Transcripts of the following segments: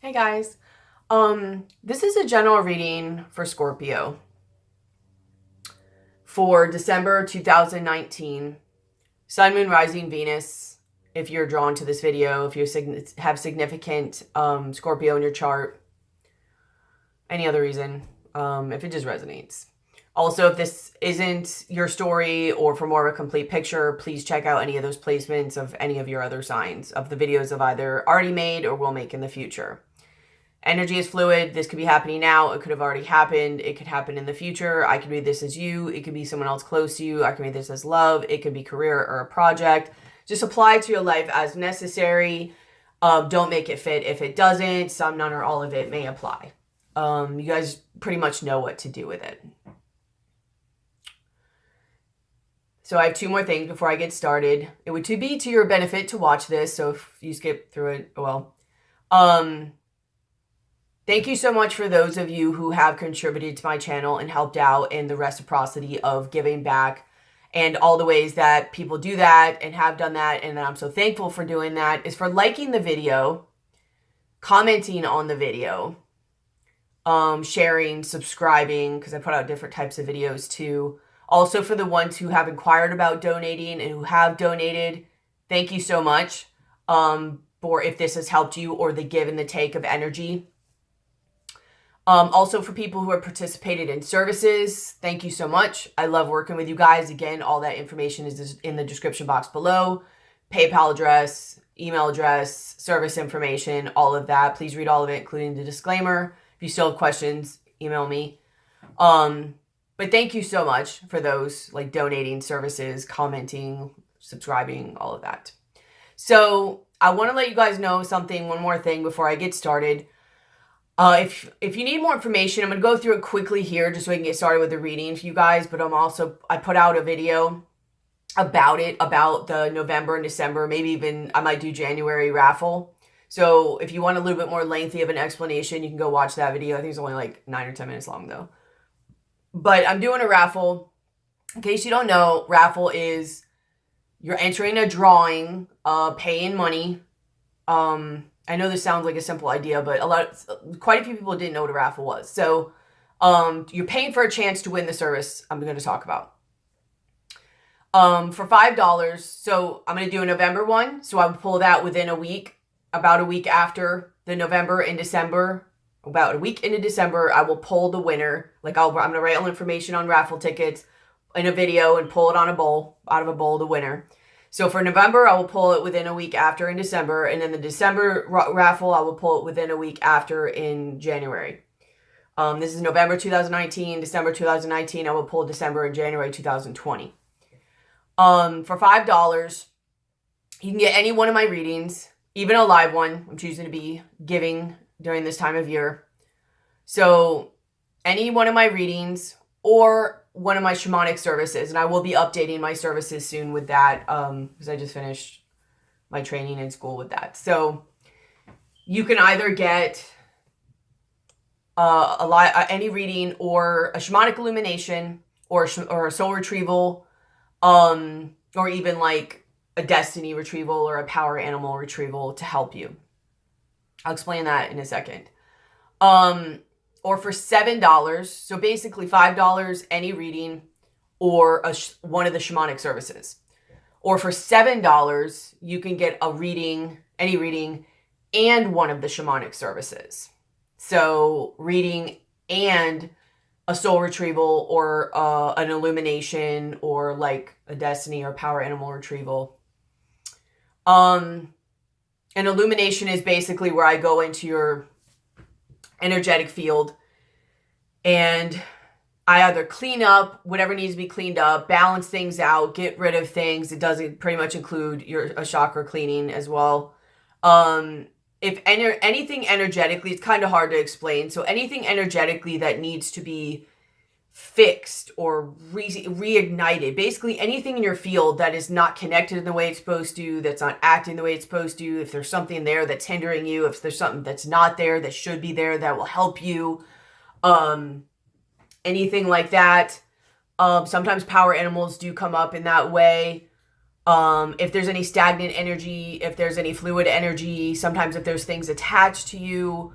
Hey guys. This is a general reading for Scorpio for December 2019. Sun, Moon, Rising, Venus. If you're drawn to this video, if you have significant Scorpio in your chart, any other reason, if it just resonates. Also, if this isn't your story or for more of a complete picture, please check out any of those placements of any of your other signs of the videos I've either already made or will make in the future. Energy is fluid. This could be happening now. It could have already happened. It could happen in the future. I could read this as you. It could be someone else close to you. I can read this as love. It could be career or a project. Just apply it to your life as necessary. Don't make it fit if it doesn't. Some, none, or all of it may apply. You guys pretty much know what to do with it. So I have two more things before I get started. It would be to your benefit to watch this. So if you skip through it, well. Thank you so much for those of you who have contributed to my channel and helped out in the reciprocity of giving back and all the ways that people do that and have done that. And I'm so thankful for doing that is for liking the video, commenting on the video, sharing, subscribing, because I put out different types of videos too. Also for the ones who have inquired about donating and who have donated, thank you so much for if this has helped you or the give and the take of energy. Also for people who have participated in services, thank you so much. I love working with you guys. Again, all that information is in the description box below. PayPal address, email address, service information, all of that. Please read all of it, including the disclaimer. If you still have questions, email me. But thank you so much for those like donating services, commenting, subscribing, all of that. So I want to let you guys know something, one more thing before I get started. If you need more information, I'm going to go through it quickly here just so we can get started with the reading for you guys. But I put out a video about the November and December, maybe even I might do January raffle. So if you want a little bit more lengthy of an explanation, you can go watch that video. I think it's only like 9 or 10 minutes long though. But I'm doing a raffle. In case you don't know, raffle is you're entering a drawing, paying money. I know this sounds like a simple idea, but quite a few people didn't know what a raffle was. So you're paying for a chance to win the service I'm going to talk about. For $5, so I'm going to do a November one. So I will pull that within a week, about a week after the November and December. About a week into December, I will pull the winner. Like I'm going to write all information on raffle tickets in a video and pull it on out of a bowl, the winner. So for November, I will pull it within a week after in December. And then the December raffle, I will pull it within a week after in January. This is November 2019, December 2019. I will pull December and January 2020. For $5, you can get any one of my readings, even a live one. I'm choosing to be giving during this time of year. So any one of my readings or one of my shamanic services, and I will be updating my services soon with that because I just finished my training in school with that. So you can either get any reading or a shamanic illumination or a soul retrieval, or even like a destiny retrieval or a power animal retrieval to help you. I'll explain that in a second. Or for $7, so basically $5, any reading or one of the shamanic services. Or for $7, you can get a reading, any reading, and one of the shamanic services. So reading and a soul retrieval or an illumination or like a destiny or power animal retrieval. An illumination is basically where I go into your energetic field and I either clean up whatever needs to be cleaned up, balance things out, get rid of things. It does pretty much include a chakra cleaning as well. If anything energetically, it's kind of hard to explain. So anything energetically that needs to be fixed or reignited, basically anything in your field that is not connected in the way it's supposed to, that's not acting the way it's supposed to, if there's something there that's hindering you, if there's something that's not there that should be there that will help you, anything like that. Sometimes power animals do come up in that way. If there's any stagnant energy, if there's any fluid energy, sometimes if there's things attached to you.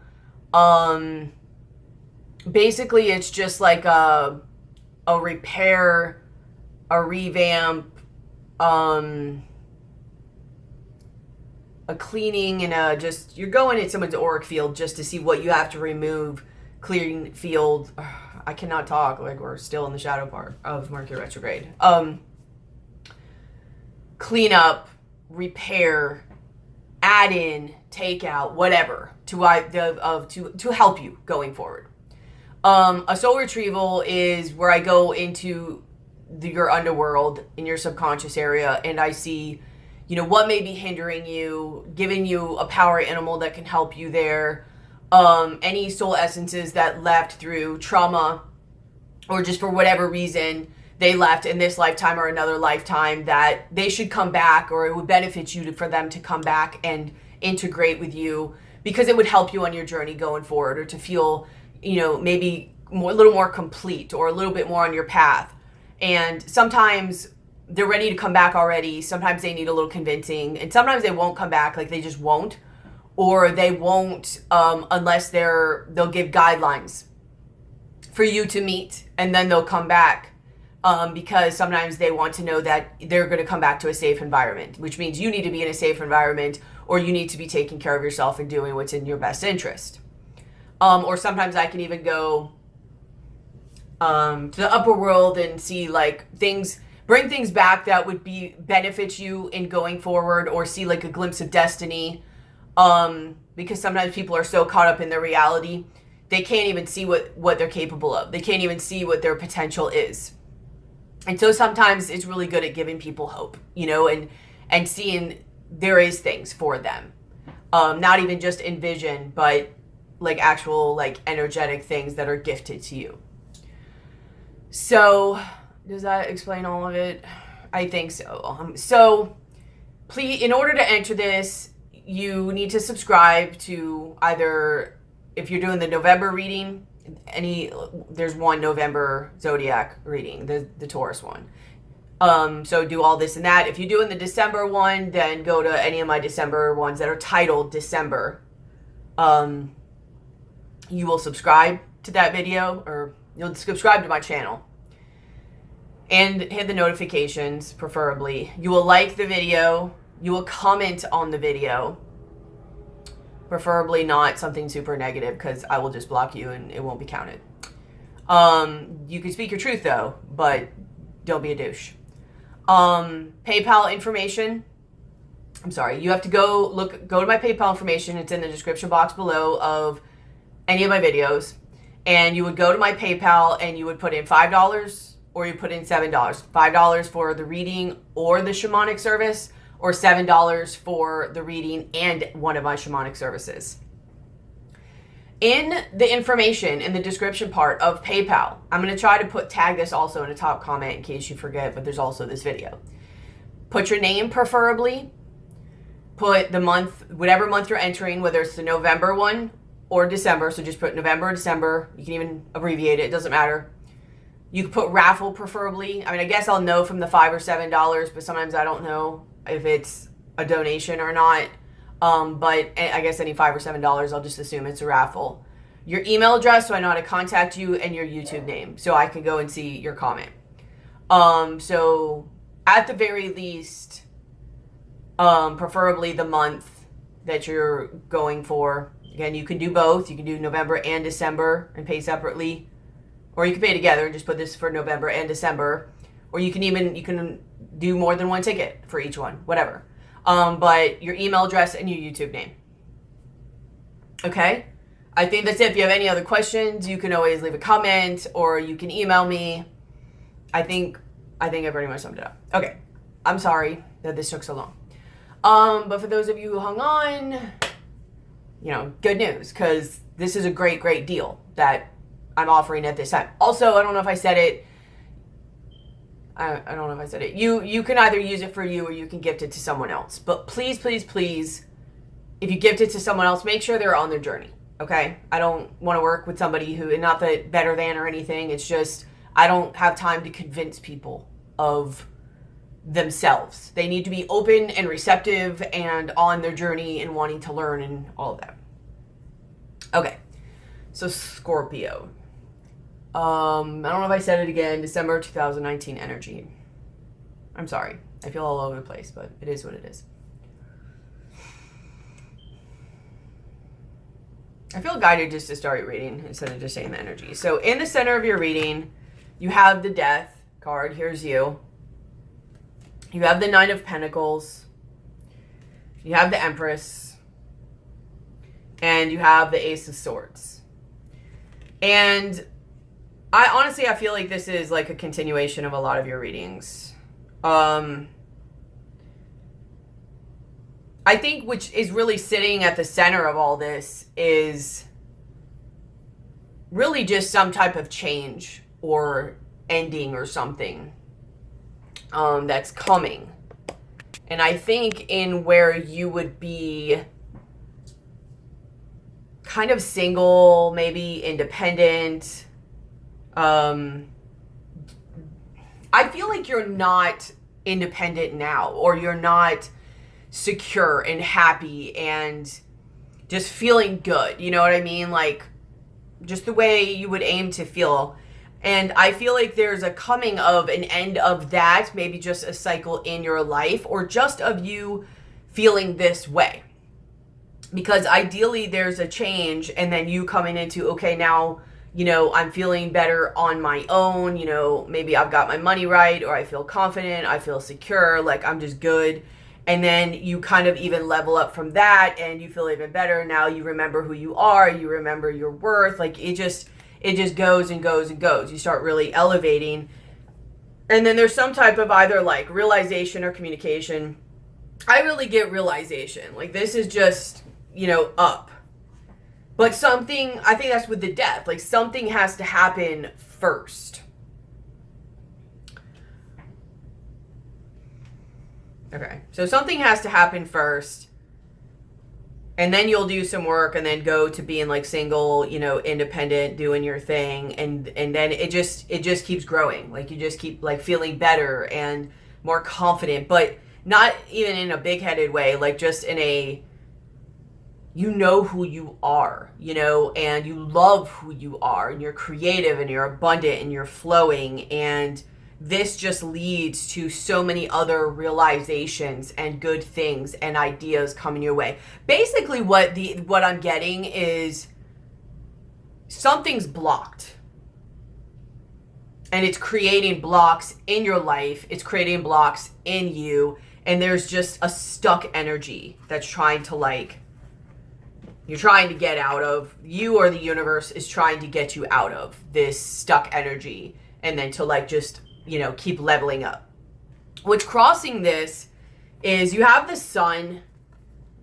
Basically, it's just like a repair, a revamp, a cleaning, and just, you're going in someone's auric field just to see what you have to remove, clearing field. I cannot talk, like we're still in the shadow part of Mercury retrograde. Clean up, repair, add in, take out, whatever, to help you going forward. A soul retrieval is where I go into your underworld, in your subconscious area, and I see, what may be hindering you, giving you a power animal that can help you there. Any soul essences that left through trauma, or just for whatever reason they left in this lifetime or another lifetime, that they should come back, or it would benefit you for them to come back and integrate with you, because it would help you on your journey going forward, or to feel, maybe a little more complete, or a little bit more on your path. And sometimes they're ready to come back already. Sometimes they need a little convincing, and sometimes they won't come back, like they just won't, or they won't unless they'll give guidelines for you to meet, and then they'll come back. Because sometimes they want to know that they're going to come back to a safe environment, which means you need to be in a safe environment, or you need to be taking care of yourself and doing what's in your best interest. Or sometimes I can even go to the upper world and see like bring things back that would benefit you in going forward, or see like a glimpse of destiny. Because sometimes people are so caught up in their reality, they can't even see what they're capable of. They can't even see what their potential is. And so sometimes it's really good at giving people hope, and seeing there is things for them. Not even just in vision, but like actual, like energetic things that are gifted to you. So does that explain all of it? I think so. So please, in order to enter this, you need to subscribe to either, if you're doing the November reading, there's one November zodiac reading, the Taurus one. So do all this and that. If you're doing the December one, then go to any of my December ones that are titled December. You will subscribe to that video, or you'll subscribe to my channel and hit the notifications, preferably. You will like the video. You will comment on the video. Preferably not something super negative, because I will just block you and it won't be counted. You can speak your truth though, but don't be a douche. PayPal information. I'm sorry, you have to go to my PayPal information. It's in the description box below of any of my videos. And you would go to my PayPal and you would put in $5, or you put in $7. $5 for the reading or the shamanic service, or $7 for the reading and one of my shamanic services. In the information, in the description part of PayPal, I'm going to try to tag this also in a top comment in case you forget, but there's also this video. Put your name, preferably. Put the month, whatever month you're entering, whether it's the November one or December. So just put November or December. You can even abbreviate it. It doesn't matter. You can put raffle, preferably. I mean, I guess I'll know from the $5 or $7, but sometimes I don't know if it's a donation or not. But I guess any $5 or $7, I'll just assume it's a raffle. Your email address, so I know how to contact you, and your YouTube name, so I can go and see your comment. So at the very least, preferably the month that you're going for. Again, you can do both. You can do November and December and pay separately, or you can pay together and just put this for November and December. Or you can do more than one ticket for each one, whatever. But your email address and your YouTube name. Okay? I think that's it. If you have any other questions, you can always leave a comment, or you can email me. I think I pretty much summed it up. Okay. I'm sorry that this took so long. But for those of you who hung on, good news, because this is a great, great deal that I'm offering at this time. Also, I don't know if I said it. I don't know if I said it. You can either use it for you, or you can gift it to someone else. But please, please, please, if you gift it to someone else, make sure they're on their journey. Okay? I don't want to work with somebody who, and not that better than or anything. It's just, I don't have time to convince people of themselves. They need to be open and receptive and on their journey and wanting to learn and all of that. Okay, so Scorpio. I don't know if I said it again. December 2019 energy. I'm sorry. I feel all over the place, but it is what it is. I feel guided just to start reading instead of just saying the energy. So in the center of your reading, you have the Death card. Here's you. You have the Nine of Pentacles. You have the Empress. And you have the Ace of Swords. And I feel like this is like a continuation of a lot of your readings. I think which is really sitting at the center of all this is really just some type of change or ending or something that's coming. And I think in where you would be kind of single, maybe independent, I feel like you're not independent now, or you're not secure and happy and just feeling good. You know what I mean? Like just the way you would aim to feel. And I feel like there's a coming of an end of that, maybe just a cycle in your life, or just of you feeling this way. Because ideally there's a change, and then you coming into, okay, now, you know, I'm feeling better on my own, you know, maybe I've got my money right, or I feel confident, I feel secure, like I'm just good. And then you kind of even level up from that, and you feel even better. Now you remember who you are, you remember your worth, like it just goes and goes and goes. You start really elevating. And then there's some type of either like realization or communication. I really get realization. Like this is just, you know, up. But something, I think that's with the Death, like something has to happen first. Okay, so something has to happen first, and then you'll do some work and then go to being like single, you know, independent, doing your thing, and then it just keeps growing. Like you just keep like feeling better and more confident, but not even in a big-headed way, like just in a, you know who you are, you know, and you love who you are, and you're creative and you're abundant and you're flowing, and this just leads to so many other realizations and good things and ideas coming your way. Basically what I'm getting is something's blocked, and it's creating blocks in your life, it's creating blocks in you, and there's just a stuck energy that's trying to like, you're trying to get out of, you or the universe is trying to get you out of this stuck energy, and then to like just, you know, keep leveling up. Which crossing this is you have the Sun,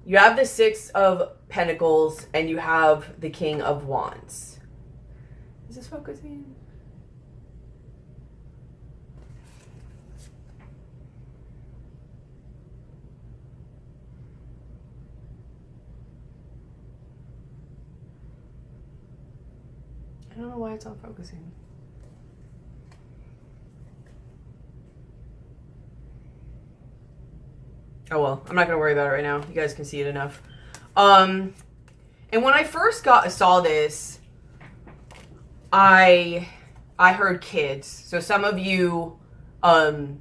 you have the Six of Pentacles, and you have the King of Wands. Is this focusing? I don't know why it's not focusing. Oh well, I'm not gonna worry about it right now. You guys can see it enough. And when I first saw this, I heard kids. So some of you, the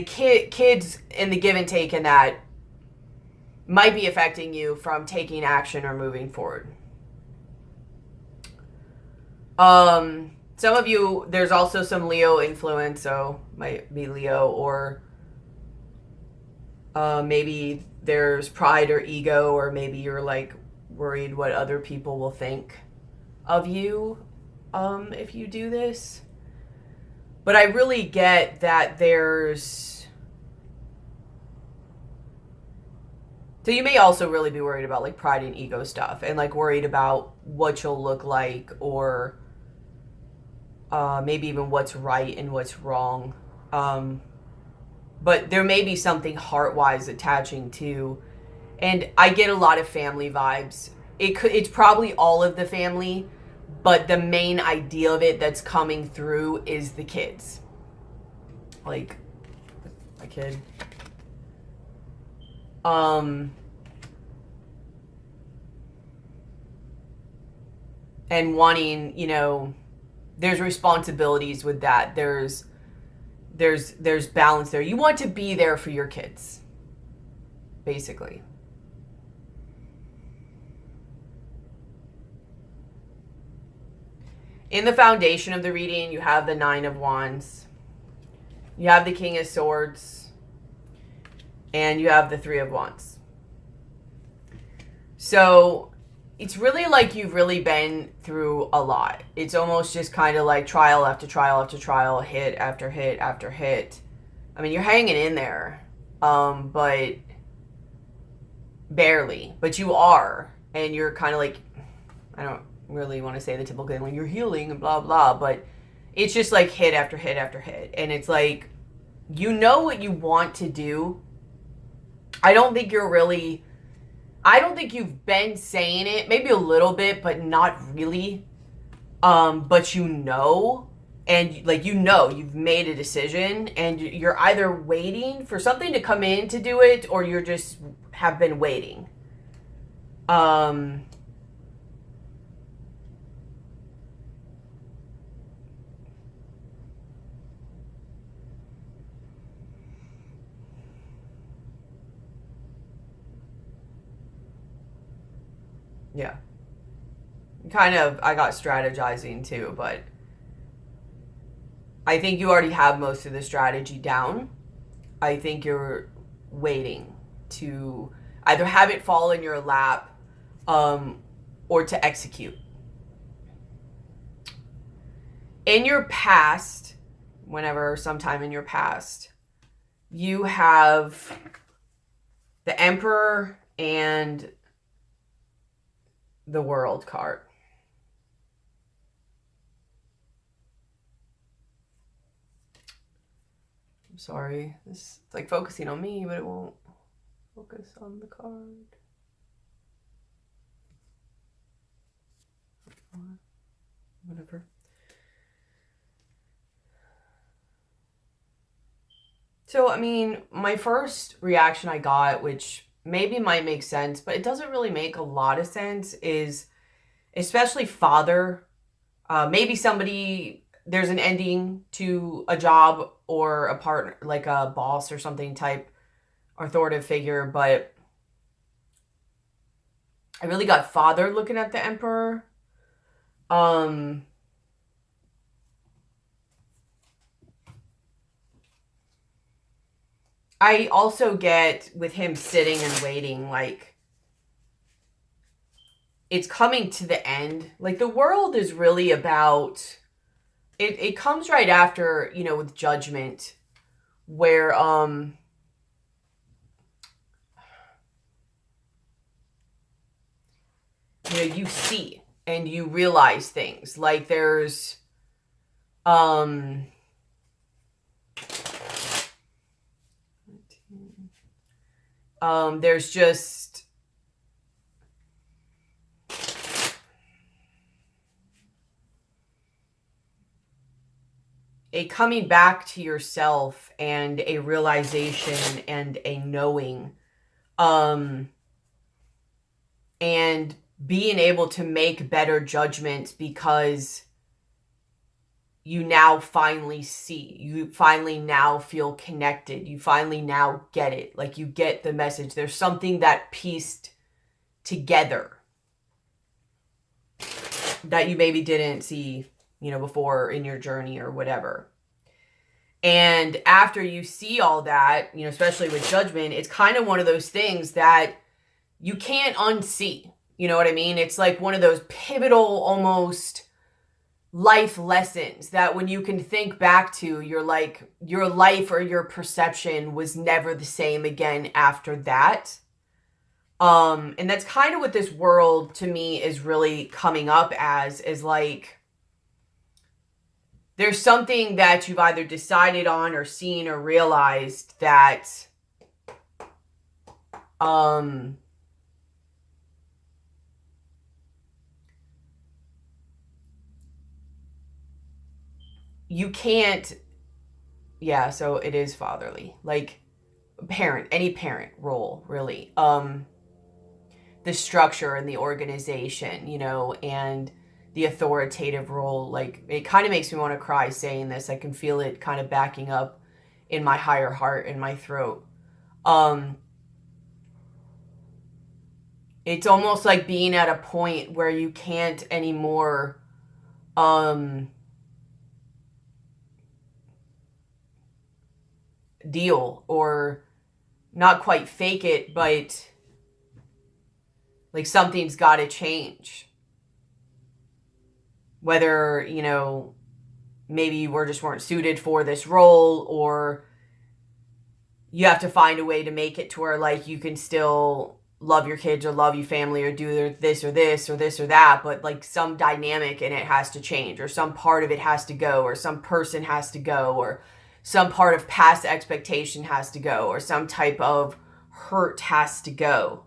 kids in the give and take in that might be affecting you from taking action or moving forward. Some of you, there's also some Leo influence, so might be Leo, or maybe there's pride or ego, or maybe you're like worried what other people will think of you if you do this. But I really get that there's, so you may also really be worried about like pride and ego stuff, and like worried about what you'll look like, or maybe even what's right and what's wrong. But there may be something heart-wise attaching to, and I get a lot of family vibes. It's probably all of the family, but the main idea of it that's coming through is the kids. Like, the kid. And wanting, you know, there's responsibilities with that. There's balance there. You want to be there for your kids, basically. In the foundation of the reading, you have the Nine of Wands, you have the King of Swords, and you have the Three of Wands. So it's really like you've really been through a lot. It's almost just kind of like trial after trial after trial, hit after hit after hit. I mean, you're hanging in there, but barely. But you are, and you're kind of like, I don't really want to say the typical thing when you're healing and blah blah, but it's just like hit after hit after hit, and it's like, you know what you want to do. I don't think you've been saying it, maybe a little bit, but not really. But you know, and like, you know, you've made a decision, and you're either waiting for something to come in to do it, or you're just have been waiting. Yeah. Kind of, I got strategizing too, but I think you already have most of the strategy down. I think you're waiting to either have it fall in your lap, or to execute. In your past, sometime in your past, you have the Emperor and the World card. I'm sorry. It's like focusing on me, but it won't focus on the card. Whatever. So, I mean, my first reaction I got, which maybe might make sense, but it doesn't really make a lot of sense, is especially father. Maybe there's an ending to a job or a partner, like a boss or something type authoritative figure, but I really got father looking at the Emperor. I also get with him sitting and waiting, like, it's coming to the end. Like, the World is really about, it comes right after, you know, with Judgment, where, you know, you see and you realize things. Like, there's, there's just a coming back to yourself and a realization and a knowing, and being able to make better judgments because you now finally see, you finally now feel connected, you finally now get it, like, you get the message. There's something that pieced together that you maybe didn't see, you know, before in your journey or whatever. And after you see all that, you know, especially with Judgment, it's kind of one of those things that you can't unsee. You know what I mean? It's like one of those pivotal, almost life lessons that when you can think back to, you're like, your life or your perception was never the same again after that. And that's kind of what this World to me is really coming up as, is like, there's something that you've either decided on or seen or realized that, you can't yeah, so it is fatherly. Like parent, any parent role, really. The structure and the organization, you know, and the authoritative role, like it kind of makes me want to cry saying this. I can feel it kind of backing up in my higher heart, in my throat. It's almost like being at a point where you can't anymore deal, or not quite fake it, but like something's got to change. Whether, you know, maybe you just weren't suited for this role, or you have to find a way to make it to where like you can still love your kids or love your family or do this or this or this or that, but like some dynamic in it has to change, or some part of it has to go, or some person has to go, or some part of past expectation has to go, or some type of hurt has to go.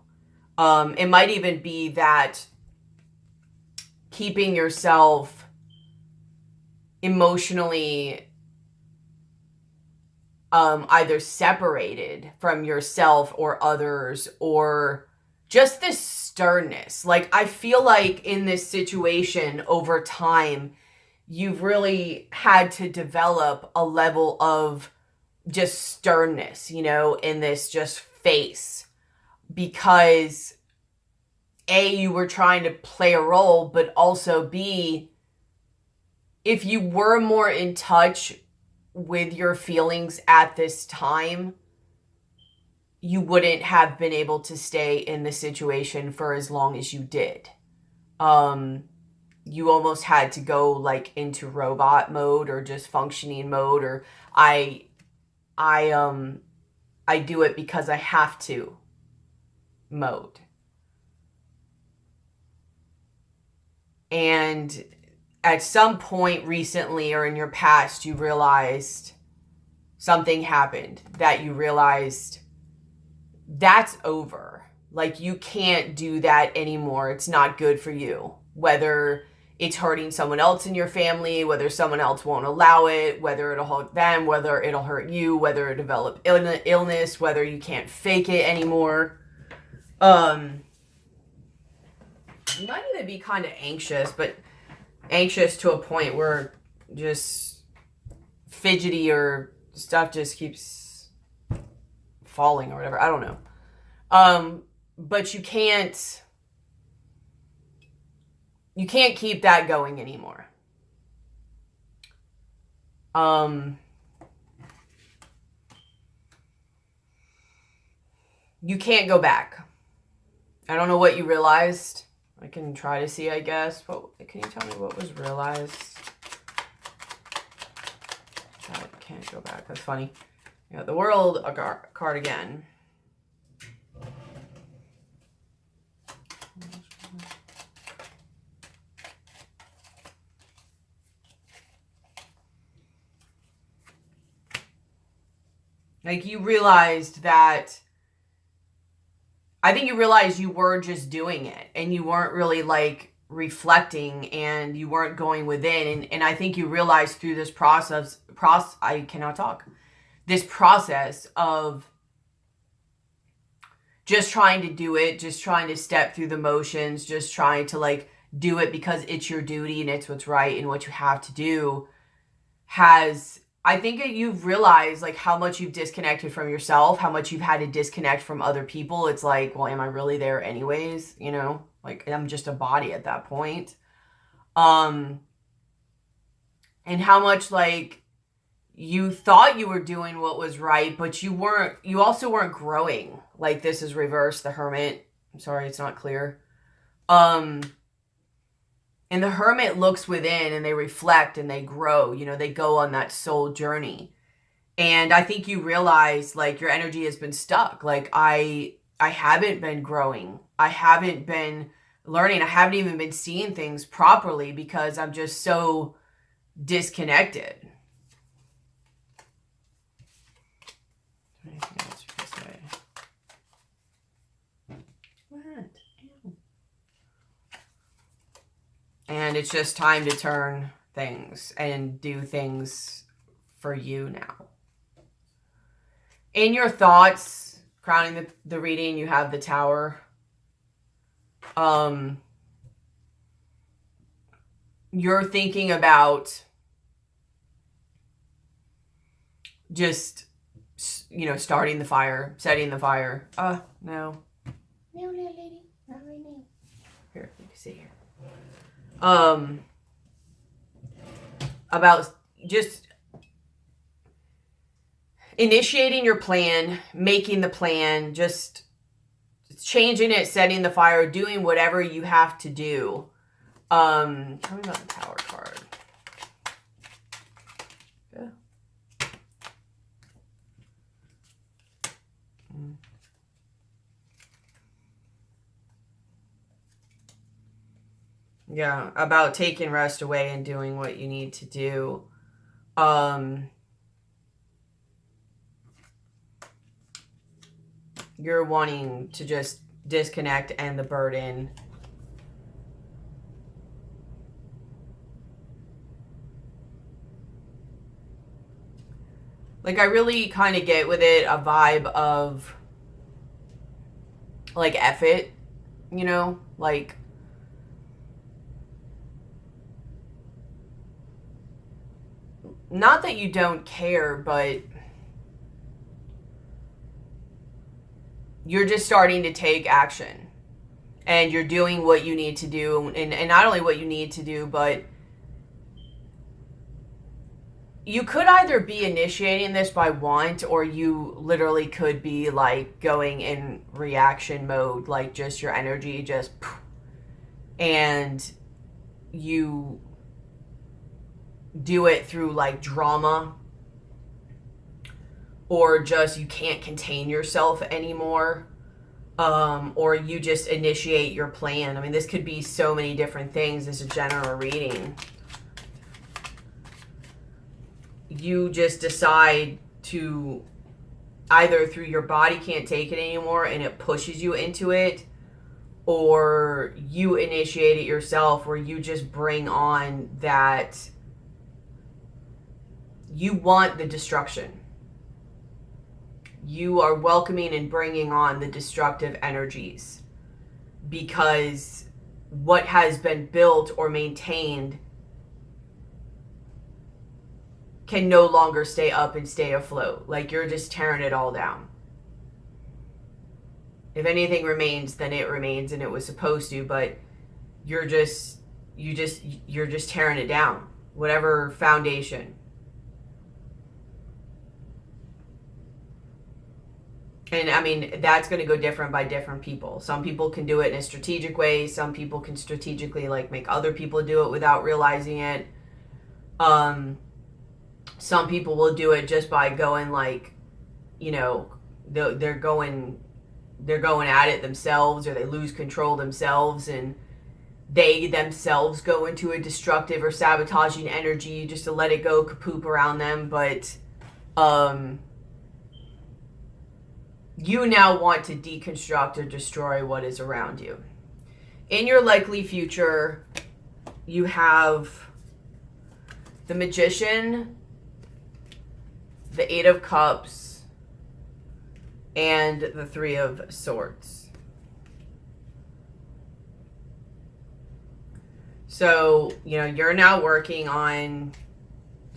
It might even be that keeping yourself emotionally either separated from yourself or others, or just this sternness. Like, I feel like in this situation over time, you've really had to develop a level of just sternness, you know, in this just face, because A, you were trying to play a role, but also B, if you were more in touch with your feelings at this time, you wouldn't have been able to stay in the situation for as long as you did. You almost had to go like into robot mode, or just functioning mode, or I do it because I have to mode. And at some point recently or in your past, you realized something happened that you realized that's over. Like, you can't do that anymore. It's not good for you. Whether it's hurting someone else in your family, whether someone else won't allow it, whether it'll hurt them, whether it'll hurt you, whether it develop illness, whether you can't fake it anymore. You might even be kind of anxious, but anxious to a point where just fidgety, or stuff just keeps falling or whatever. I don't know. But you can't keep that going anymore. You can't go back. I don't know what you realized. I can try to see, I guess. Can you tell me what was realized? I can't go back. That's funny. Yeah, the World card again. Like, you realized that, I think you realized you were just doing it, and you weren't really like reflecting, and you weren't going within. And I think you realized through this I cannot talk. This process of just trying to do it, just trying to step through the motions, just trying to like do it because it's your duty and it's what's right and what you have to do, I think you've realized like how much you've disconnected from yourself, how much you've had to disconnect from other people. It's like, well, am I really there anyways? You know, like, I'm just a body at that point. And how much like you thought you were doing what was right, but you weren't. You also weren't growing. Like, this is reverse, the Hermit. I'm sorry, it's not clear. And the Hermit looks within, and they reflect, and they grow. You know, they go on that soul journey. And I think you realize like your energy has been stuck. Like, I haven't been growing. I haven't been learning. I haven't even been seeing things properly because I'm just so disconnected. Anything else you can say? What? Ew. And it's just time to turn things and do things for you now. In your thoughts, crowning the reading, you have the Tower. You're thinking about just, you know, starting the fire, setting the fire. No. No, little lady. Not right now. Here, you can see here. About just initiating your plan, making the plan, just changing it, setting the fire, doing whatever you have to do. Tell me about the Tower card. Yeah. Yeah, about taking rest away and doing what you need to do. You're wanting to just disconnect and the burden. Like, I really kind of get with it a vibe of, like, F it, you know? Like, not that you don't care, but you're just starting to take action. And you're doing what you need to do. And not only what you need to do, but you could either be initiating this by want, or you literally could be like going in reaction mode, like just your energy just, and you do it through like drama, or just you can't contain yourself anymore, or you just initiate your plan. I mean, this could be so many different things. This is a general reading. You just decide to, either through your body can't take it anymore and it pushes you into it, or you initiate it yourself, where you just bring on that you want the destruction. You are welcoming and bringing on the destructive energies, because what has been built or maintained can no longer stay up and stay afloat. Like, you're just tearing it all down. If anything remains, then it remains, and it was supposed to, but you're just tearing it down. Whatever foundation. And I mean, that's going to go different by different people. Some people can do it in a strategic way. Some people can strategically like make other people do it without realizing it. Some people will do it just by going like, you know, they're going at it themselves, or they lose control themselves, and they themselves go into a destructive or sabotaging energy just to let it go kapoop around them. But you now want to deconstruct or destroy what is around you. In your likely future, you have the Magician, the Eight of Cups, and the Three of Swords. So, you know, you're now working on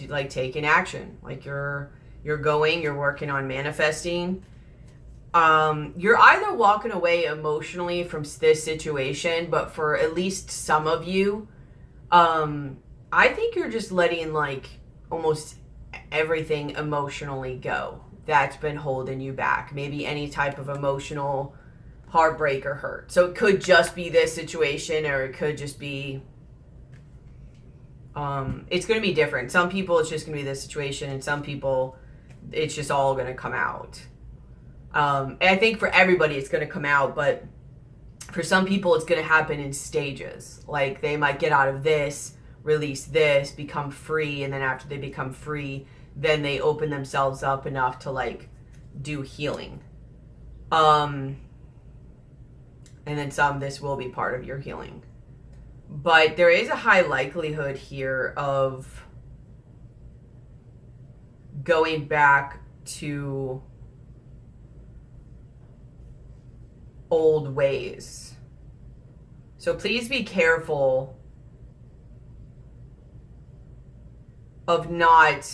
like taking action. Like you're working on manifesting. You're either walking away emotionally from this situation, but for at least some of you, I think you're just letting like almost everything emotionally go that's been holding you back. Maybe any type of emotional heartbreak or hurt. So it could just be this situation, or it could just be, it's going to be different. Some people it's just going to be this situation, and some people it's just all going to come out. And I think for everybody it's going to come out, but for some people it's going to happen in stages. Like they might get out of this, release this, become free, and then after they become free, then they open themselves up enough to like do healing. And then this will be part of your healing. But there is a high likelihood here of going back to old ways. So please be careful of not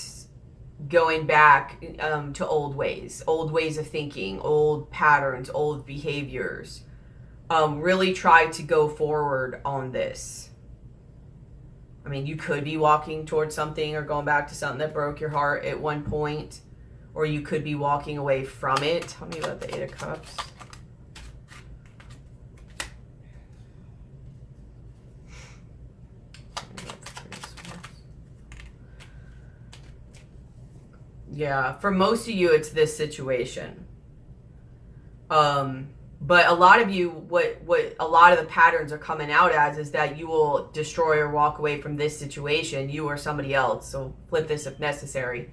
going back to old ways of thinking, old patterns, old behaviors. Really try to go forward on this. I mean, you could be walking towards something or going back to something that broke your heart at one point, or you could be walking away from it. Tell me about the Eight of Cups. Yeah, for most of you, it's this situation. But a lot of you, what a lot of the patterns are coming out as is that you will destroy or walk away from this situation, you or somebody else. So flip this if necessary.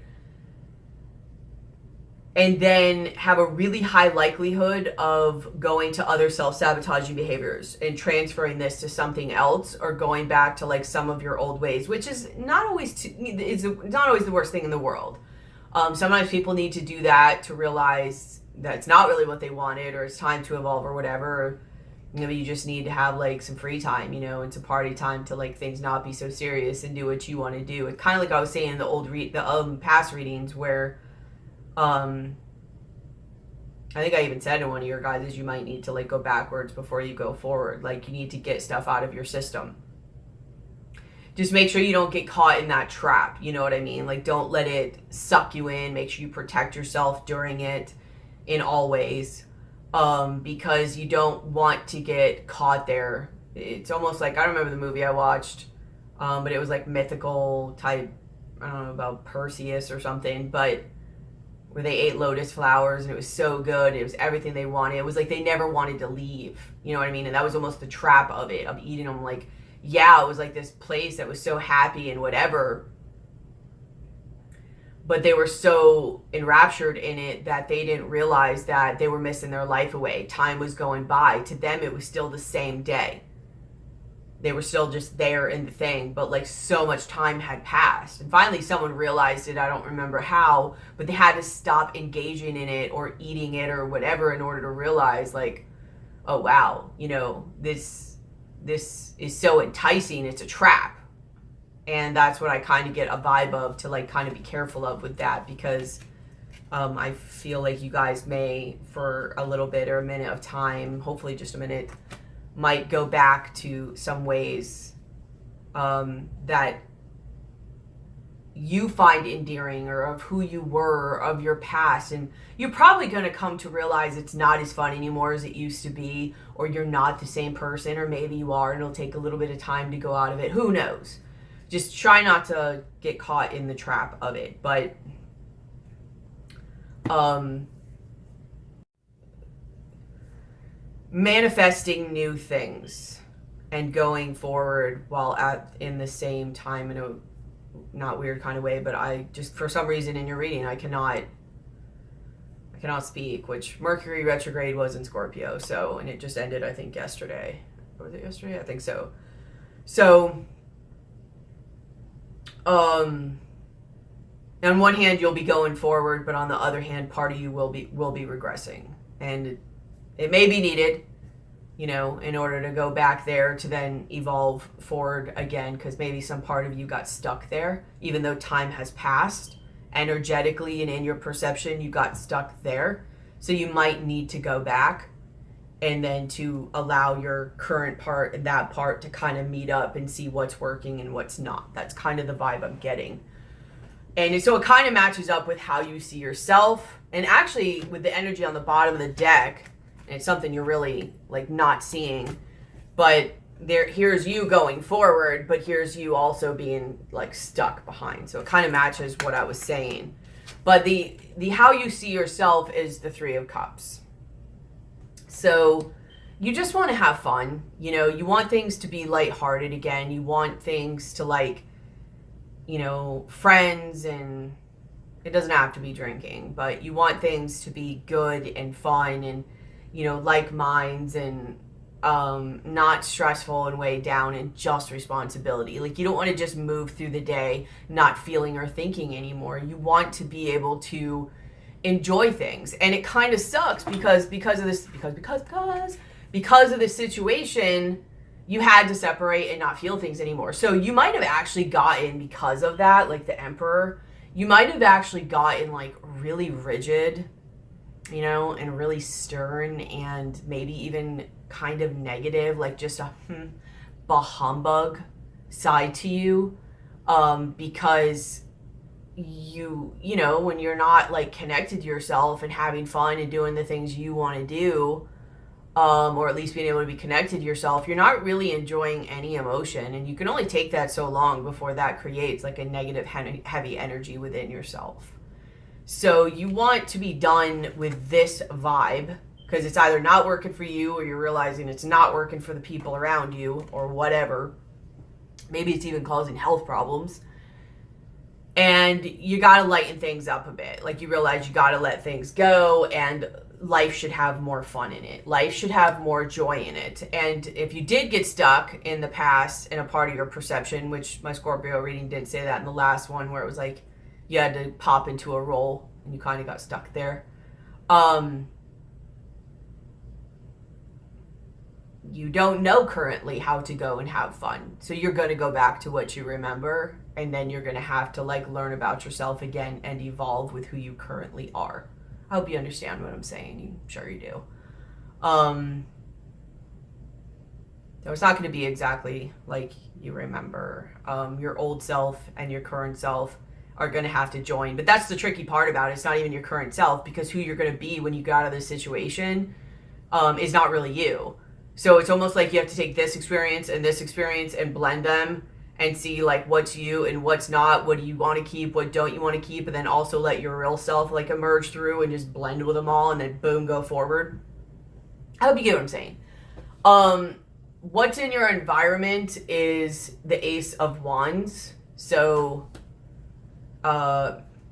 And then have a really high likelihood of going to other self-sabotaging behaviors and transferring this to something else, or going back to like some of your old ways, which is not always it's not always the worst thing in the world. Sometimes people need to do that to realize that it's not really what they wanted, or it's time to evolve, or whatever. Or maybe you just need to have like some free time, you know, and some party time to like things not be so serious and do what you want to do. It's kind of like I was saying in the past readings where, I think I even said in one of your guys is you might need to like go backwards before you go forward. Like you need to get stuff out of your system. Just make sure you don't get caught in that trap. You know what I mean? Like don't let it suck you in. Make sure you protect yourself during it in all ways, because you don't want to get caught there. It's almost like, I don't remember the movie I watched, but it was like mythical type, I don't know, about Perseus or something, but where they ate lotus flowers and it was so good. It was everything they wanted. It was like they never wanted to leave. You know what I mean? And that was almost the trap of it, of eating them. Like, yeah, it was like this place that was so happy and whatever, but they were so enraptured in it that they didn't realize that they were missing their life away. Time was going by. To them, it was still the same day. They were still just there in the thing, but like so much time had passed. And finally someone realized it, I don't remember how, but they had to stop engaging in it or eating it or whatever in order to realize like, oh wow, you know, this is so enticing, it's a trap. And that's what I kind of get a vibe of, to like kind of be careful of with that, because I feel like you guys may, for a little bit or a minute of time, hopefully just a minute, might go back to some ways that you find endearing, or of who you were, of your past. And you're probably going to come to realize it's not as fun anymore as it used to be, or you're not the same person, or maybe you are and it'll take a little bit of time to go out of it. Who knows? Just try not to get caught in the trap of it. But manifesting new things and going forward while in the same time, in a not weird kind of way, but I just, for some reason in your reading, I cannot speak, which Mercury retrograde was in Scorpio, so, and it just ended, I think, yesterday. Was it yesterday? I think so. So, on one hand you'll be going forward, but on the other hand, part of you will be regressing, and it may be needed, you know, in order to go back there to then evolve forward again, because maybe some part of you got stuck there, even though time has passed. Energetically and in your perception, you got stuck there. So you might need to go back and then to allow your current part and that part to kind of meet up and see what's working and what's not. That's kind of the vibe I'm getting. And so it kind of matches up with how you see yourself. And actually, with the energy on the bottom of the deck, and it's something you're really like not seeing, but here's you going forward, but here's you also being like stuck behind. So it kind of matches what I was saying. But the how you see yourself is the Three of Cups. So you just want to have fun. You know, you want things to be lighthearted again. You want things to like, you know, friends, and it doesn't have to be drinking, but you want things to be good and fun and, you know, like minds, and not stressful and weighed down, and just responsibility. Like you don't want to just move through the day not feeling or thinking anymore. You want to be able to enjoy things. And it kind of sucks because of this, because because of the situation, you had to separate and not feel things anymore. So you might have actually gotten, because of that, like the Emperor, you might have actually gotten like really rigid, you know, and really stern, and maybe even kind of negative, like just a bah humbug side to you, because you know, when you're not like connected to yourself and having fun and doing the things you want to do, or at least being able to be connected to yourself, you're not really enjoying any emotion, and you can only take that so long before that creates like a negative heavy energy within yourself. So you want to be done with this vibe, because it's either not working for you, or you're realizing it's not working for the people around you, or whatever. Maybe it's even causing health problems. And you got to lighten things up a bit. Like, you realize you got to let things go, and life should have more fun in it. Life should have more joy in it. And if you did get stuck in the past in a part of your perception, which my Scorpio reading did say that in the last one, where it was like you had to pop into a role and you kind of got stuck there. You don't know currently how to go and have fun. So you're going to go back to what you remember, and then you're going to have to like learn about yourself again and evolve with who you currently are. I hope you understand what I'm saying. I'm sure you do. So it's not going to be exactly like you remember. Your old self and your current self are going to have to join. But that's the tricky part about it. It's not even your current self, because who you're going to be when you get out of this situation is not really you. So it's almost like you have to take this experience and blend them and see like what's you and what's not. What do you want to keep? What don't you want to keep? And then also let your real self like emerge through and just blend with them all, and then boom, go forward. I hope you get what I'm saying. What's in your environment is the Ace of Wands. So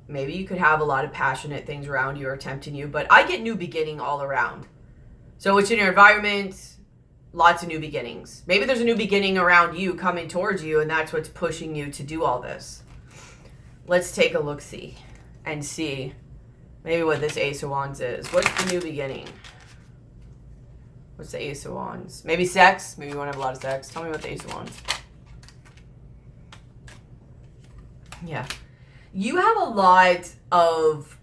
maybe you could have a lot of passionate things around you or tempting you, but I get new beginning all around. So what's in your environment? Lots of new beginnings. Maybe there's a new beginning around you coming towards you, and that's what's pushing you to do all this. Let's take a look-see and see maybe what this Ace of Wands is. What's the new beginning? What's the Ace of Wands? Maybe sex? Maybe you want to have a lot of sex. Tell me about the Ace of Wands. Yeah. You have a lot of,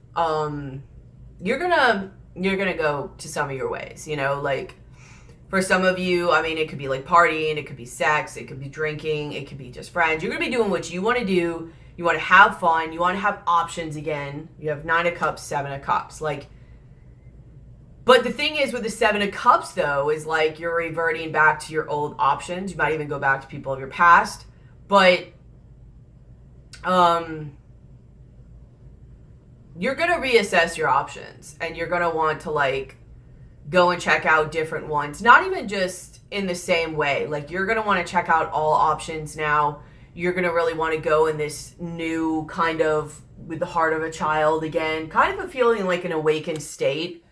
you're gonna go to some of your ways, you know, like, for some of you, I mean, it could be like partying, it could be sex, it could be drinking, it could be just friends. You're going to be doing what you want to do. You want to have fun. You want to have options again. You have 9 of Cups, 7 of Cups. Like, but the thing is with the 7 of Cups, though, is like you're reverting back to your old options. You might even go back to people of your past. But you're going to reassess your options, and you're going to want to like go and check out different ones, not even just in the same way. Like, you're going to want to check out all options now. You're going to really want to go in this new kind of with the heart of a child again, kind of a feeling like an awakened state.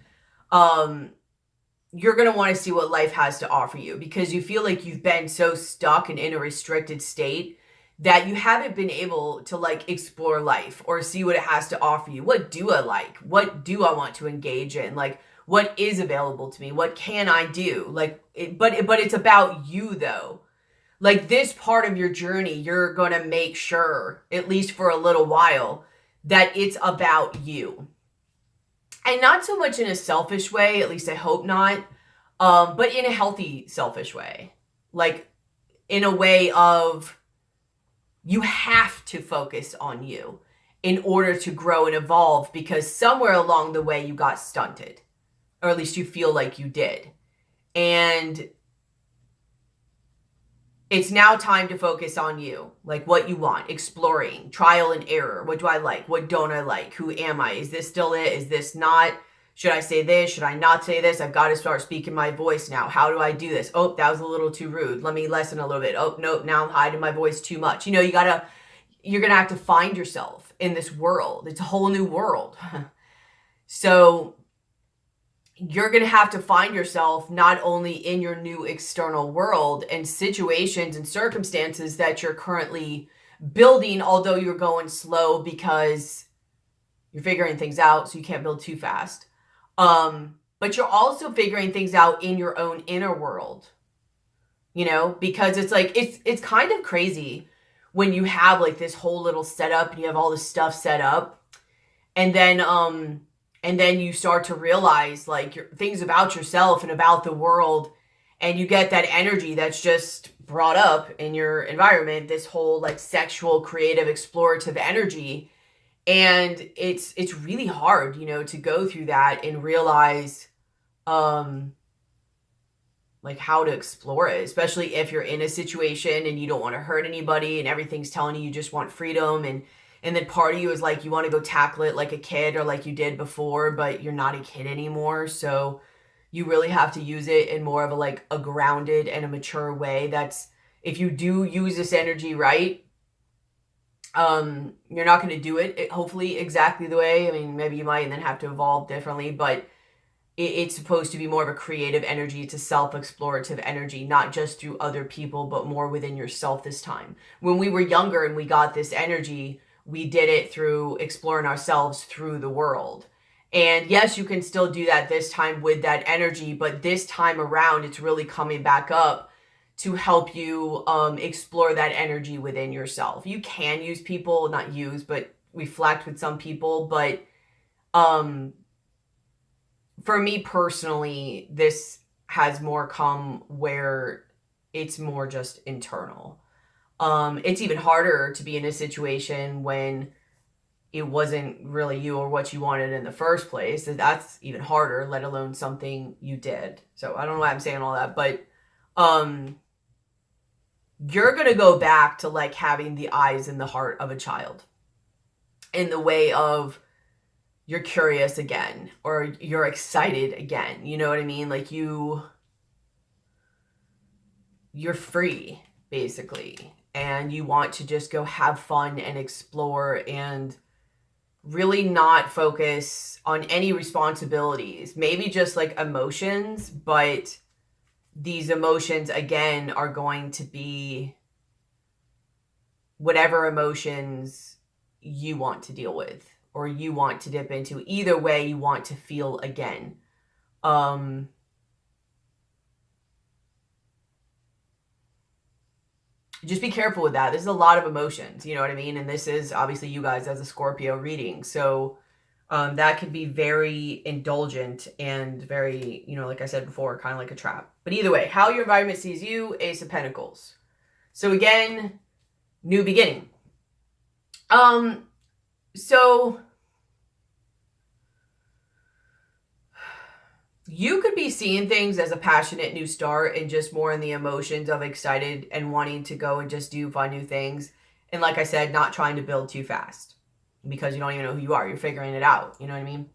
You're going to want to see what life has to offer you, because you feel like you've been so stuck and in a restricted state that you haven't been able to like explore life or see what it has to offer you. What do I like? What do I want to engage in? Like, what is available to me? What can I do? Like, but it's about you though. Like, this part of your journey, you're going to make sure, at least for a little while, that it's about you. And not so much in a selfish way, at least I hope not, but in a healthy, selfish way. Like, in a way of, you have to focus on you in order to grow and evolve, because somewhere along the way you got stunted. Or at least you feel like you did. And it's now time to focus on you. Like, what you want, exploring, trial and error. What do I like? What don't I like? Who am I? Is this still it? Is this not? Should I say this? Should I not say this? I've got to start speaking my voice now. How do I do this? Oh, that was a little too rude. Let me lessen a little bit. Oh, nope, now I'm hiding my voice too much. You know, you're going to have to find yourself in this world. It's a whole new world. So you're going to have to find yourself not only in your new external world and situations and circumstances that you're currently building, although you're going slow because you're figuring things out, so you can't build too fast. but you're also figuring things out in your own inner world, you know, because it's like, it's kind of crazy when you have like this whole little setup and you have all this stuff set up, and then you start to realize like things about yourself and about the world, and you get that energy that's just brought up in your environment, this whole like sexual, creative, explorative energy. And it's really hard, you know, to go through that and realize like how to explore it, especially if you're in a situation and you don't want to hurt anybody and everything's telling you just want freedom, and then part of you is like you want to go tackle it like a kid or like you did before, but you're not a kid anymore. So you really have to use it in more of a like a grounded and a mature way. That's, if you do use this energy right, you're not going to do it hopefully exactly the way, I mean, maybe you might and then have to evolve differently, but it's supposed to be more of a creative energy. It's a self-explorative energy, not just through other people, but more within yourself this time. When we were younger and we got this energy, we did it through exploring ourselves through the world. And yes, you can still do that this time with that energy, but this time around, it's really coming back up to help you explore that energy within yourself. You can use people, not use, but reflect with some people, but for me personally, this has more come where it's more just internal. It's even harder to be in a situation when it wasn't really you or what you wanted in the first place. That's even harder, let alone something you did. So I don't know why I'm saying all that, but you're going to go back to like having the eyes and the heart of a child in the way of you're curious again, or you're excited again. You know what I mean? Like you're free basically, and you want to just go have fun and explore and really not focus on any responsibilities, maybe just like emotions, but these emotions again are going to be whatever emotions you want to deal with or you want to dip into. Either way, you want to feel again. Just be careful with that. This is a lot of emotions, you know what I mean? And this is obviously you guys as a Scorpio reading. So that could be very indulgent and very, you know, like I said before, kind of like a trap. But either way, how your environment sees you, Ace of Pentacles. So again, new beginning. So you could be seeing things as a passionate new start and just more in the emotions of excited and wanting to go and just do fun new things. And like I said, not trying to build too fast because you don't even know who you are. You're figuring it out. You know what I mean?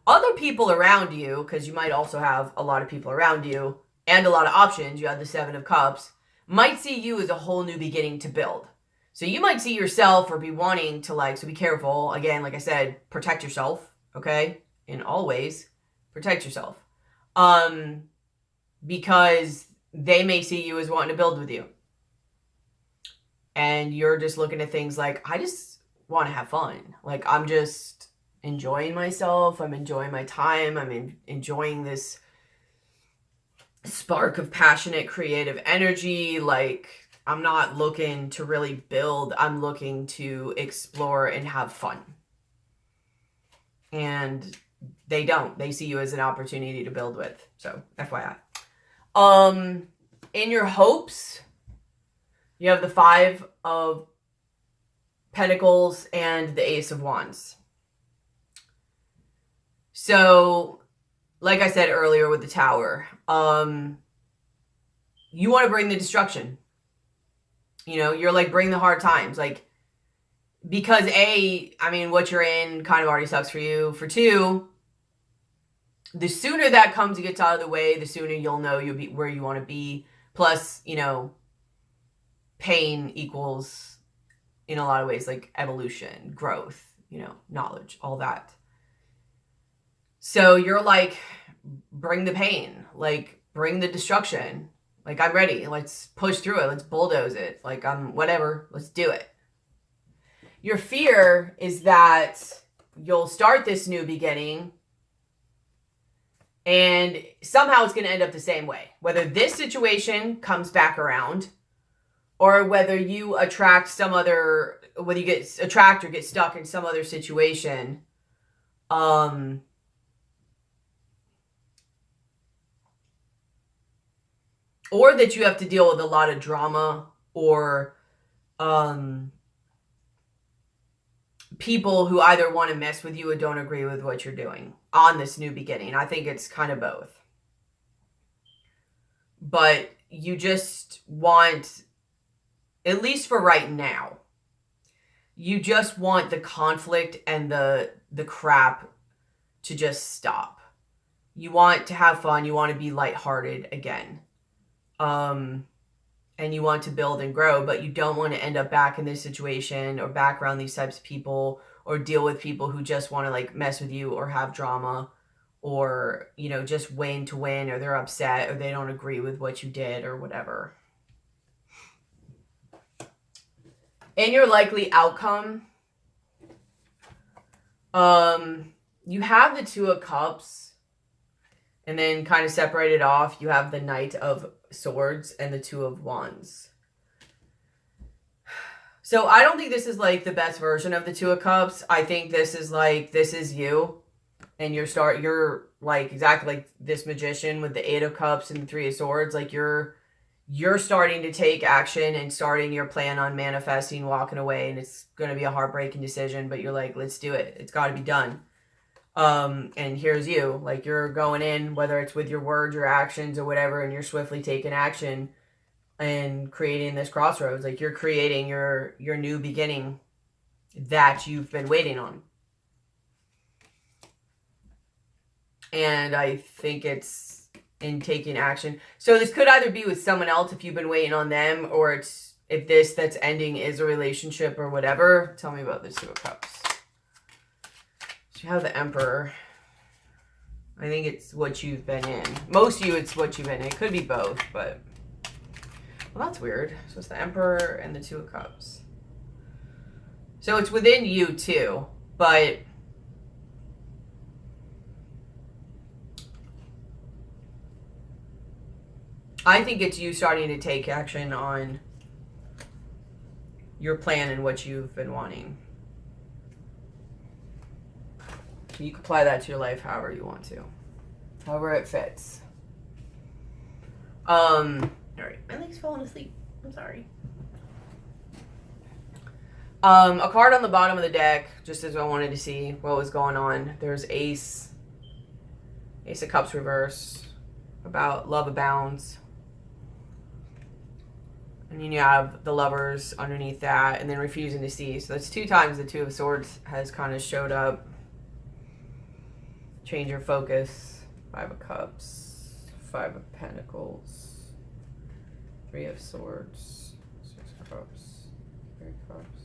Other people around you, because you might also have a lot of people around you and a lot of options. You have the Seven of Cups, might see you as a whole new beginning to build. So you might see yourself or be wanting to like, so be careful. Again, like I said, protect yourself, okay? In all ways, protect yourself. Because they may see you as wanting to build with you. And you're just looking at things like, I just want to have fun. Like, I'm just enjoying myself. I'm enjoying my time. I'm enjoying this spark of passionate, creative energy. Like, I'm not looking to really build. I'm looking to explore and have fun. And they don't. They see you as an opportunity to build with. So, FYI. In your hopes, you have the Five of Pentacles and the Ace of Wands. So, like I said earlier with the Tower, you want to bring the destruction. You know, you're like, bring the hard times. Like, because A, I mean, what you're in kind of already sucks for you. For two, the sooner that comes and gets out of the way, the sooner you'll know you'll be where you want to be. Plus, you know, pain equals, in a lot of ways, like evolution, growth, you know, knowledge, all that. So you're like, bring the pain, like bring the destruction. Like, I'm ready. Let's push through it. Let's bulldoze it. Like, whatever. Let's do it. Your fear is that you'll start this new beginning And somehow it's going to end up the same way. Whether this situation comes back around, or whether you attract some other, whether you attract or get stuck in some other situation, or that you have to deal with a lot of drama, or people who either want to mess with you or don't agree with what you're doing on this new beginning. I think it's kind of both. But you just want, at least for right now, you just want the conflict and the crap to just stop. You want to have fun. You want to be lighthearted again. And you want to build and grow, but you don't want to end up back in this situation or back around these types of people, or deal with people who just want to like mess with you or have drama, or, you know, just win to win, or they're upset, or they don't agree with what you did or whatever. And your likely outcome, you have the Two of Cups, and then kind of separated off, you have the Knight of Swords and the Two of Wands. So I don't think this is like the best version of the Two of Cups. I think this is like, this is you, and you're like exactly like this Magician with the Eight of Cups and the Three of Swords. Like you're starting to take action and starting your plan on manifesting, walking away, and it's going to be a heartbreaking decision, but you're like, let's do it. It's got to be done. And here's you, like you're going in, whether it's with your words, your actions, or whatever, and you're swiftly taking action and creating this crossroads. Like you're creating your new beginning that you've been waiting on. And I think it's in taking action. So this could either be with someone else if you've been waiting on them, or it's if this that's ending is a relationship or whatever. Tell me about the Two of Cups. You have the Emperor. I think it's what you've been in. Most of you, it's what you've been in. It could be both, but... Well, that's weird. So it's the Emperor and the Two of Cups. So it's within you, too. But... I think it's you starting to take action on your plan and what you've been wanting. You can apply that to your life however you want to. However it fits. All right. My leg's falling asleep. I'm sorry. A card on the bottom of the deck, just as I wanted to see what was going on. There's Ace. Ace of Cups reverse. About love abounds. And then you have the Lovers underneath that, and then refusing to see. So that's 2 times the Two of Swords has kind of showed up. Change your focus. 5 of Cups, 5 of Pentacles, 3 of Swords, 6 of Cups, 3 of Cups.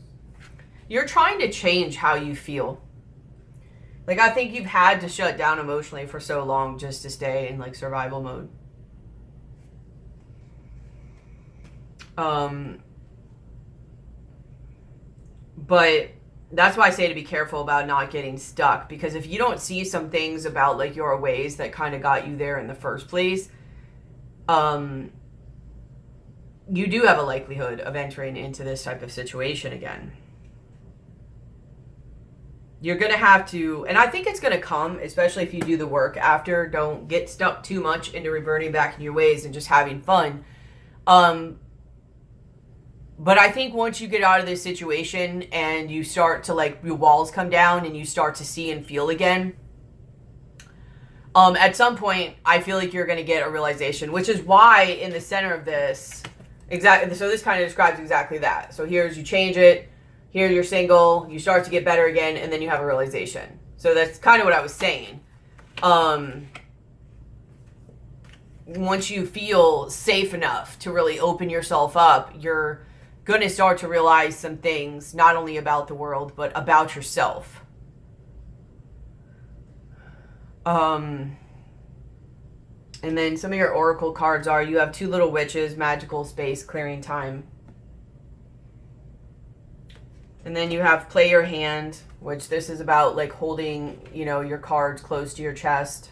You're trying to change how you feel. Like, I think you've had to shut down emotionally for so long just to stay in, like, survival mode. But that's why I say to be careful about not getting stuck, because if you don't see some things about like your ways that kind of got you there in the first place, you do have a likelihood of entering into this type of situation again. You're going to have to, and I think it's going to come, especially if you do the work after. Don't get stuck too much into reverting back in your ways and just having fun. But I think once you get out of this situation and you start to, like, your walls come down and you start to see and feel again, at some point, I feel like you're going to get a realization, which is why in the center of this, exactly, so this kind of describes exactly that. So here's, you change it, here you're single, you start to get better again, and then you have a realization. So that's kind of what I was saying. Once you feel safe enough to really open yourself up, you're going to start to realize some things, not only about the world, but about yourself. And then some of your oracle cards are, you have 2 little witches, magical space, clearing time. And then you have play your hand, which this is about like holding, you know, your cards close to your chest.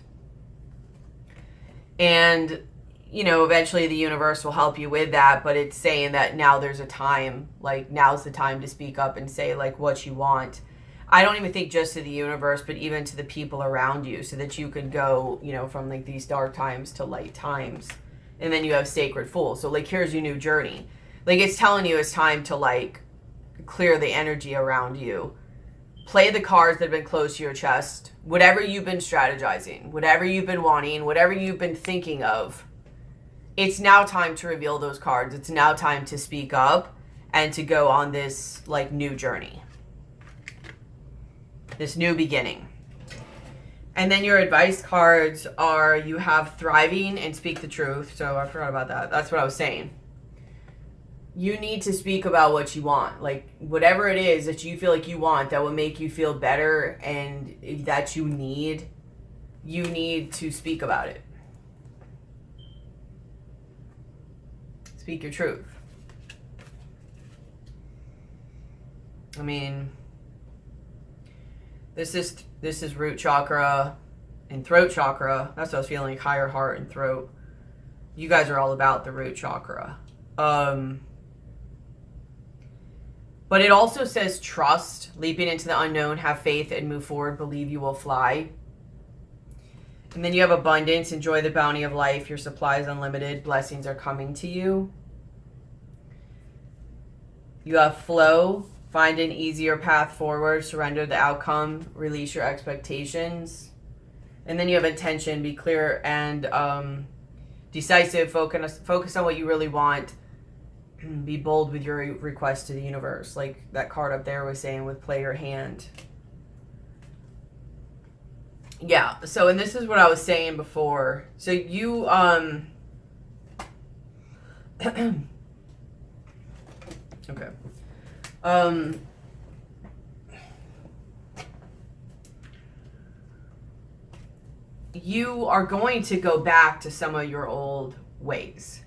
And, you know, eventually the universe will help you with that, but it's saying that now there's a time, like now's the time to speak up and say like what you want. I don't even think just to the universe, but even to the people around you, so that you can go, you know, from like these dark times to light times. And then you have Sacred Fool. So like, here's your new journey. Like, it's telling you it's time to like clear the energy around you. Play the cards that have been close to your chest. Whatever you've been strategizing, whatever you've been wanting, whatever you've been thinking of, it's now time to reveal those cards. It's now time to speak up and to go on this like new journey. This new beginning. And then your advice cards are, you have thriving and speak the truth. So I forgot about that. That's what I was saying. You need to speak about what you want. Like, whatever it is that you feel like you want that will make you feel better and that you need to speak about it. Speak your truth. I mean, this is root chakra and throat chakra. That's what I was feeling, like higher heart and throat. You guys are all about the root chakra. But it also says trust, leaping into the unknown, have faith and move forward, believe you will fly. And then you have abundance, enjoy the bounty of life, your supply is unlimited, blessings are coming to you. You have flow, find an easier path forward, surrender the outcome, release your expectations. And then you have intention, be clear and decisive, focus on what you really want. Be bold with your request to the universe. Like that card up there was saying with play your hand. Yeah, so, and this is what I was saying before. So you, okay. You are going to go back to some of your old ways.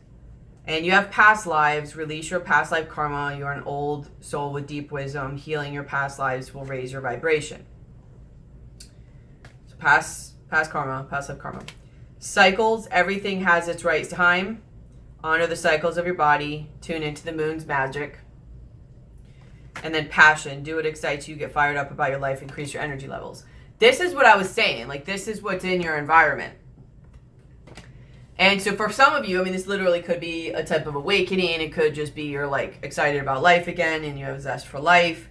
And you have past lives, release your past life karma. You're an old soul with deep wisdom. Healing your past lives will raise your vibration. So past karma, past life karma. Cycles, everything has its right time. Honor the cycles of your body. Tune into the moon's magic. And then passion, do what excites you, get fired up about your life, increase your energy levels. This is what I was saying. Like, this is what's in your environment. And so for some of you, I mean, this literally could be a type of awakening. It could just be you're like excited about life again and you have zest for life.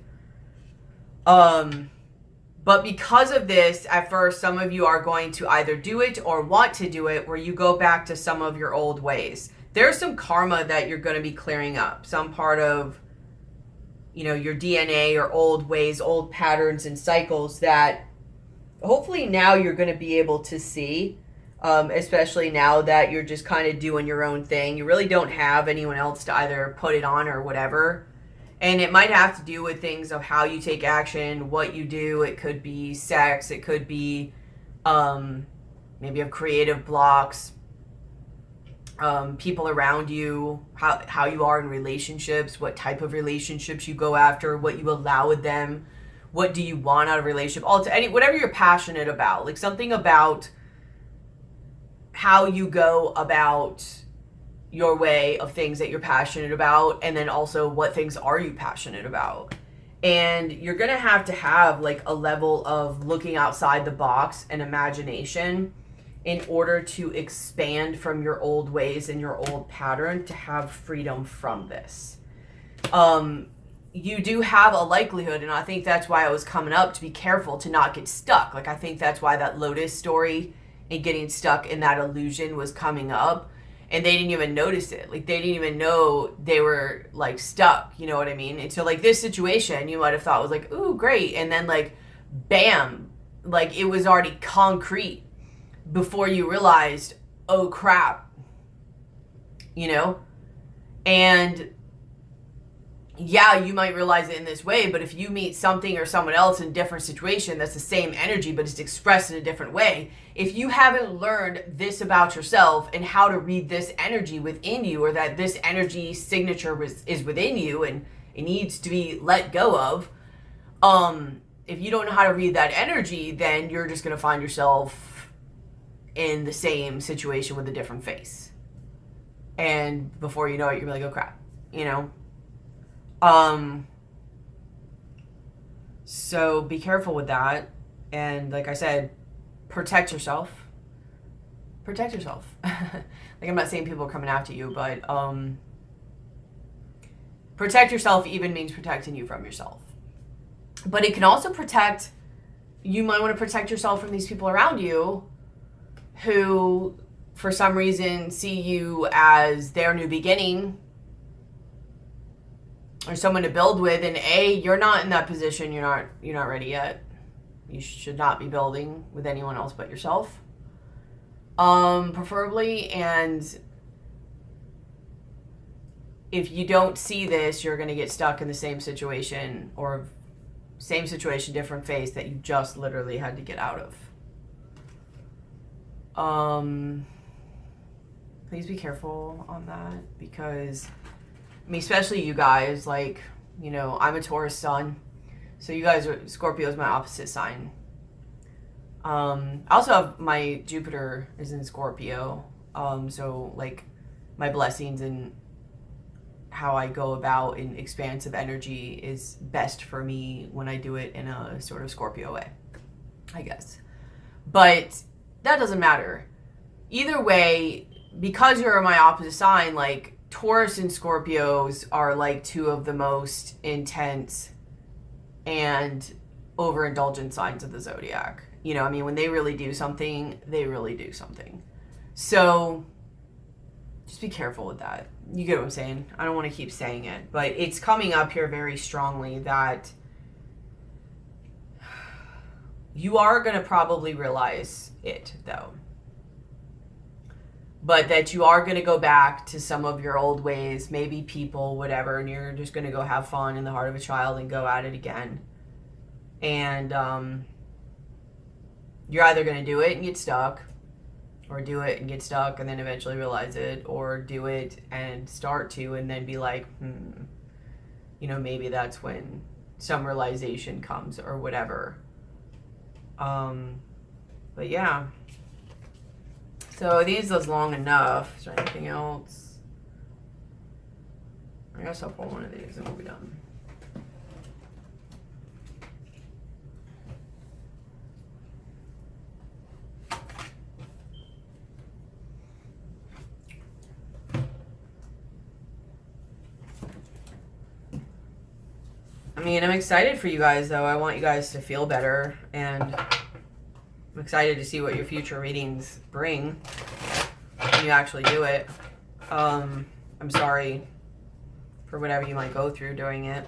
But because of this, at first, some of you are going to either do it or want to do it where you go back to some of your old ways. There's some karma that you're going to be clearing up. Some part of, you know, your DNA or old ways, old patterns and cycles that hopefully now you're going to be able to see. Especially now that you're just kind of doing your own thing. You really don't have anyone else to either put it on or whatever. And it might have to do with things of how you take action, what you do. It could be sex. It could be maybe of creative blocks. People around you, how you are in relationships, what type of relationships you go after, what you allow with them. What do you want out of a relationship? Whatever you're passionate about. Like something about how you go about your way of things that you're passionate about, and then also what things are you passionate about. And you're gonna have like a level of looking outside the box and imagination in order to expand from your old ways and your old pattern to have freedom from this. You do have a likelihood, and I think that's why I was coming up, to be careful to not get stuck. Like I think that's why that Lotus story and getting stuck in that illusion was coming up, and they didn't even notice it. Like they didn't even know they were like stuck, you know what I mean? And so like this situation you might have thought was like, ooh, great, and then like bam, like it was already concrete before you realized, oh crap, you know? And yeah, you might realize it in this way, but if you meet something or someone else in a different situation that's the same energy but it's expressed in a different way, if you haven't learned this about yourself and how to read this energy within you, or that this energy signature is within you and it needs to be let go of, if you don't know how to read that energy, then you're just going to find yourself in the same situation with a different face. And before you know it, you're like, oh crap, you know? So be careful with that. And like I said, protect yourself. Protect yourself. Like, I'm not saying people are coming after you, but protect yourself even means protecting you from yourself. But it can also protect, you might want to protect yourself from these people around you who, for some reason, see you as their new beginning or someone to build with. And you're not in that position. You're not ready yet. You should not be building with anyone else but yourself, preferably. And if you don't see this, you're going to get stuck in the same situation, different phase that you just literally had to get out of. Please be careful on that, because, I mean, especially you guys, like, you know, I'm a Taurus sun, so you guys are, Scorpio is my opposite sign. I also have my Jupiter is in Scorpio, so like my blessings and how I go about in expansive energy is best for me when I do it in a sort of Scorpio way, I guess. But that doesn't matter. Either way, because you're my opposite sign, like, Taurus and Scorpios are like two of the most intense and overindulgent signs of the zodiac. You know, I mean, when they really do something, they really do something. So just be careful with that. You get what I'm saying? I don't want to keep saying it, but it's coming up here very strongly that you are going to probably realize it, though. But that you are going to go back to some of your old ways, maybe people, whatever, and you're just going to go have fun in the heart of a child and go at it again. And you're either going to do it and get stuck, or do it and get stuck and then eventually realize it, or do it and start to and then be like, you know, maybe that's when some realization comes or whatever. But yeah. So these was long enough. Is there anything else? I guess I'll pull one of these and we'll be done. I mean, I'm excited for you guys, though. I want you guys to feel better, and I'm excited to see what your future readings bring when you actually do it. I'm sorry for whatever you might go through doing it,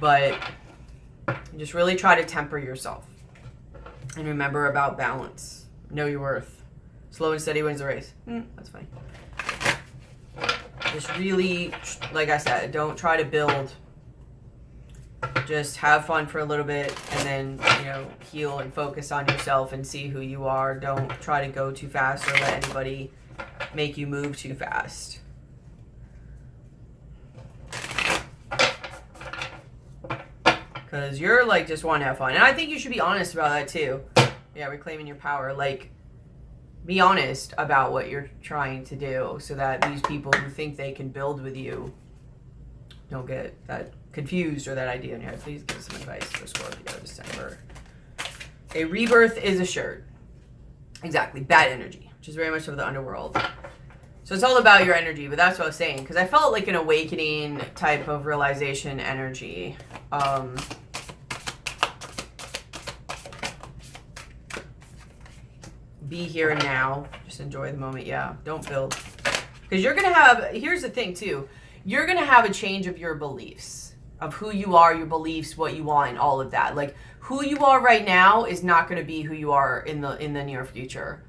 but just really try to temper yourself and remember about balance. Know your worth. Slow and steady wins the race. That's funny. Just really, like I said, don't try to build. Just have fun for a little bit and then, you know, heal and focus on yourself and see who you are. Don't try to go too fast or let anybody make you move too fast. Because you're like just want to have fun. And I think you should be honest about that too. Yeah, reclaiming your power. Like, be honest about what you're trying to do so that these people who think they can build with you don't get that confused or that idea in your head. Please give some advice for Scorpio December. A rebirth is assured. Exactly. Bad energy, which is very much of the underworld. So it's all about your energy, but that's what I was saying. Because I felt like an awakening type of realization energy. Be here and now. Just enjoy the moment. Yeah, don't build. Because you're going to have, here's the thing too. You're going to have a change of your beliefs, of who you are, your beliefs, what you want, and all of that. Like, who you are right now is not going to be who you are in the near future.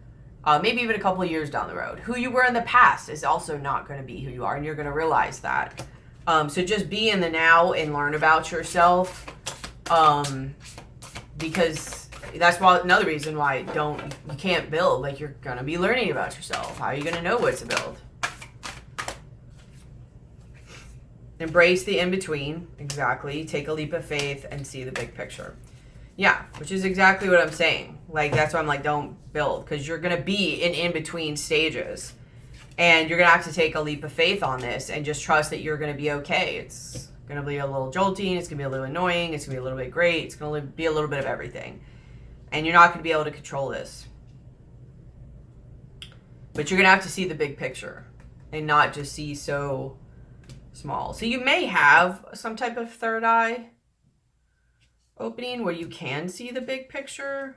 Maybe even a couple of years down the road. Who you were in the past is also not going to be who you are, and you're going to realize that. So just be in the now and learn about yourself. Because that's another reason why you can't build. Like, you're going to be learning about yourself. How are you going to know what to build? Embrace the in-between, exactly. Take a leap of faith and see the big picture. Yeah, which is exactly what I'm saying. Like, that's why I'm like, don't build, because you're going to be in between stages. And you're going to have to take a leap of faith on this and just trust that you're going to be okay. It's going to be a little jolting. It's going to be a little annoying. It's going to be a little bit great. It's going to be a little bit of everything. And you're not going to be able to control this. But you're going to have to see the big picture and not just see so small. So you may have some type of third eye opening where you can see the big picture.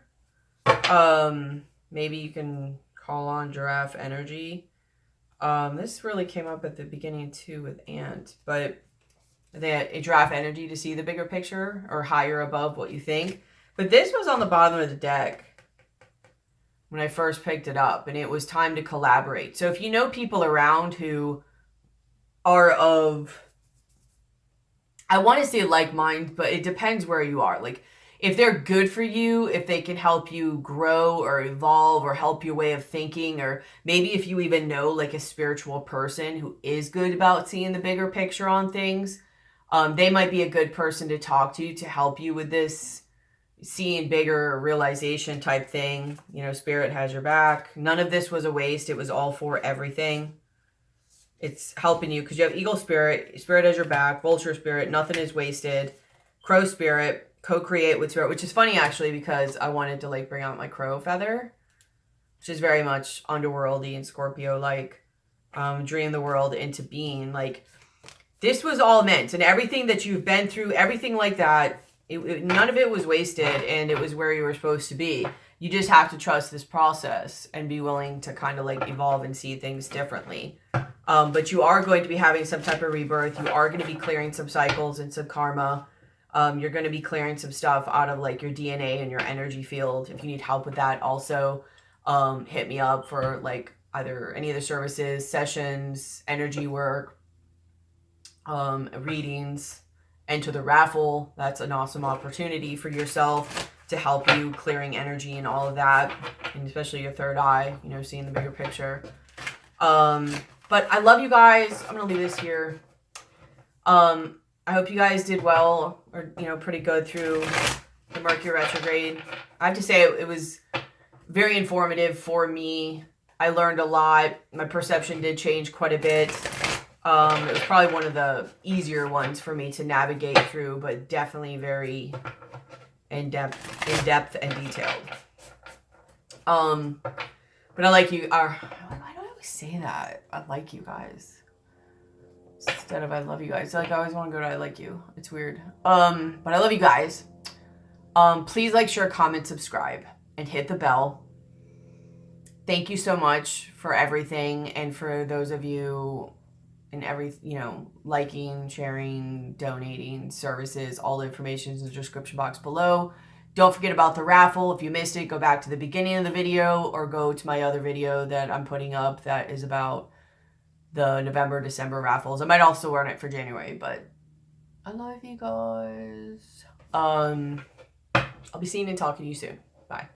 Maybe you can call on giraffe energy. This really came up at the beginning too with Ant, but a giraffe energy to see the bigger picture or higher above what you think. But this was on the bottom of the deck when I first picked it up, and it was time to collaborate. So if you know people around who are of, I want to say like mind, but it depends where you are. Like, if they're good for you, if they can help you grow or evolve or help your way of thinking, or maybe if you even know like a spiritual person who is good about seeing the bigger picture on things, they might be a good person to talk to help you with this seeing bigger realization type thing. You know, spirit has your back. None of this was a waste. It was all for everything. It's helping you because you have eagle spirit, spirit has your back, vulture spirit, nothing is wasted, crow spirit, co-create with spirit, which is funny actually because I wanted to like bring out my crow feather, which is very much underworldy and Scorpio like, dream the world into being. Like, this was all meant, and everything that you've been through, everything like that, none of it was wasted, and it was where you were supposed to be. You just have to trust this process and be willing to kind of like evolve and see things differently. But you are going to be having some type of rebirth. You are going to be clearing some cycles and some karma. You're going to be clearing some stuff out of like your DNA and your energy field. If you need help with that, also hit me up for like either any of the services, sessions, energy work, readings. Enter the raffle. That's an awesome opportunity for yourself to help you clearing energy and all of that, and especially your third eye, you know, seeing the bigger picture. But I love you guys. I'm gonna leave this here. I hope you guys did well, or you know, pretty good through the Mercury retrograde. I have to say it was very informative for me. I learned a lot. My perception did change quite a bit. It was probably one of the easier ones for me to navigate through, but definitely very in-depth and detailed. But I like you. Why do I always say that? I like you guys instead of I love you guys. Like, I always want to go to I like you. It's weird. But I love you guys. Please like, share, comment, subscribe, and hit the bell. Thank you so much for everything, and for those of you and liking, sharing, donating, services, all the information is in the description box below. Don't forget about the raffle. If you missed it, go back to the beginning of the video or go to my other video that I'm putting up that is about the November, December raffles. I might also run it for January, but I love you guys. I'll be seeing and talking to you soon. Bye.